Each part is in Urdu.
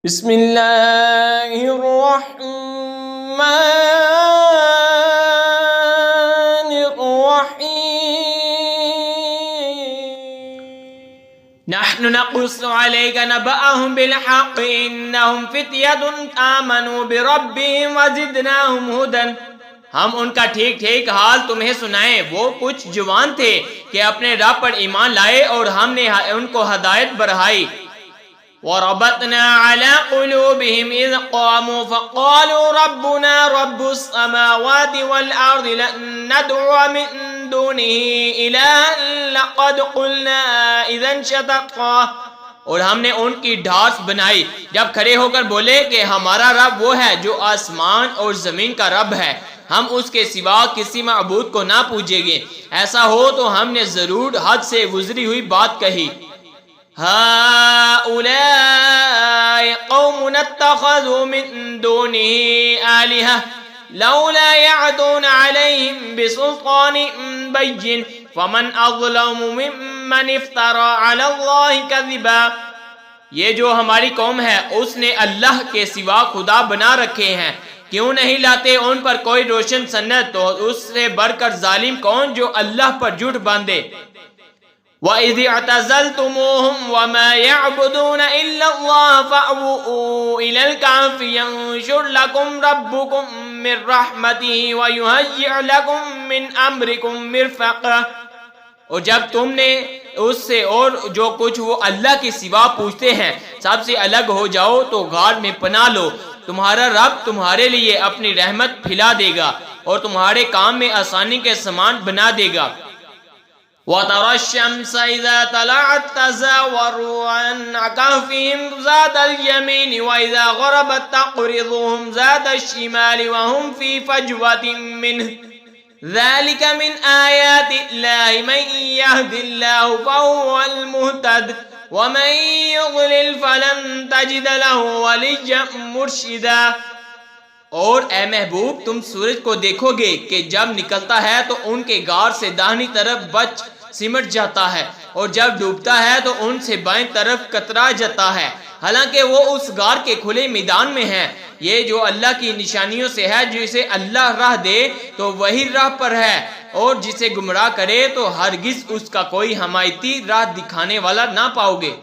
بسم اللہ الرحمن الرحیم نحن نقص علیک نبأهم بالحق انہم فتیۃ آمنوا بربہم وزدناہم ھدی۔ ہم ان کا ٹھیک ٹھیک حال تمہیں سنائیں، وہ کچھ جوان تھے کہ اپنے رب پر ایمان لائے اور ہم نے ان کو ہدایت بڑھائی۔ وَرَبَطْنَا عَلَىٰ قُلُوبِهِمْ إِذْ قَامُوا فَقَالُوا رَبُّنَا رَبُّ السَّمَاوَاتِ وَالْأَرْضِ لَن نَّدْعُوَ مِن دُونِهِ إِلَٰهًا لَّقَدْ قُلْنَا إِذًا شَطَطًا۔ اور ہم نے ان کی ڈھارس بنائی جب کھڑے ہو کر بولے کہ ہمارا رب وہ ہے جو آسمان اور زمین کا رب ہے، ہم اس کے سوا کسی معبود کو نہ پوجیں گے، ایسا ہو تو ہم نے ضرور حد سے گزری ہوئی بات کہی۔ هؤلاء قوم اتخذوا من دونه آلهة لولا يعدون عليهم بسلطان بين فمن أظلم ممن افترى على الله كذبا۔ یہ جو ہماری قوم ہے اس نے اللہ کے سوا خدا بنا رکھے ہیں، کیوں نہیں لاتے ان پر کوئی روشن سند؟ تو اس سے بڑھ کر ظالم کون جو اللہ پر جھوٹ باندھے۔ وَإِذِ اعْتَزَلْتُمُوهُمْ وَمَا يَعْبُدُونَ إِلَّا اللَّهَ فَأْوُوا إِلَى الْكَهْفِ يَنشُرْ لَكُمْ رَبُّكُمْ مِنْ رَحْمَتِهِ وَيُهَيِّئْ لَكُمْ مِنْ أَمْرِكُمْ مِرْفَقًا۔ اور جب تم نے اس سے اور جو کچھ وہ اللہ کے سوا پوچھتے ہیں سب سے الگ ہو جاؤ تو غار میں پناہ لو، تمہارا رب تمہارے لیے اپنی رحمت پھیلا دے گا اور تمہارے کام میں آسانی کے سامان بنا دے گا۔ وَتَرَى الشَّمْسَ إِذَا طَلَعَتْ تَزَاوَرُ عَنْ كَهْفِهِمْ ذَاتَ الْيَمِينِ وَإِذَا غَرَبَتْ تَقْرِضُهُمْ ذَاتَ الشِّمَالِ وَهُمْ فِي فَجْوَةٍ مِّنْهُ ذَلِكَ مِنْ آيَاتِ اللَّهِ مَن يَهْدِ اللَّهُ فَهُوَ الْمُهْتَدِ وَمَن يُضْلِلْ فَلَن تَجِدَ لَهُ وَلِيًّا مُرْشِدًا۔ اور اے محبوب تم سورج کو دیکھو گے کہ جب نکلتا ہے تو ان کے غار سے داہنی طرف بچ سمٹ جاتا ہے اور جب ڈوبتا ہے تو ان سے بائیں طرف کترا جاتا ہے، حالانکہ وہ اس غار کے کھلے میدان میں ہے۔ یہ جو اللہ کی نشانیوں سے ہے، جسے اللہ راہ دے تو وہی راہ پر ہے، اور جسے گمراہ کرے تو ہرگز اس کا کوئی حمایتی راہ دکھانے والا نہ پاؤ گے۔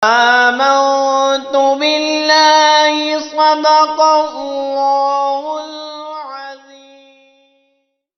آمنت باللہ صدق اللہ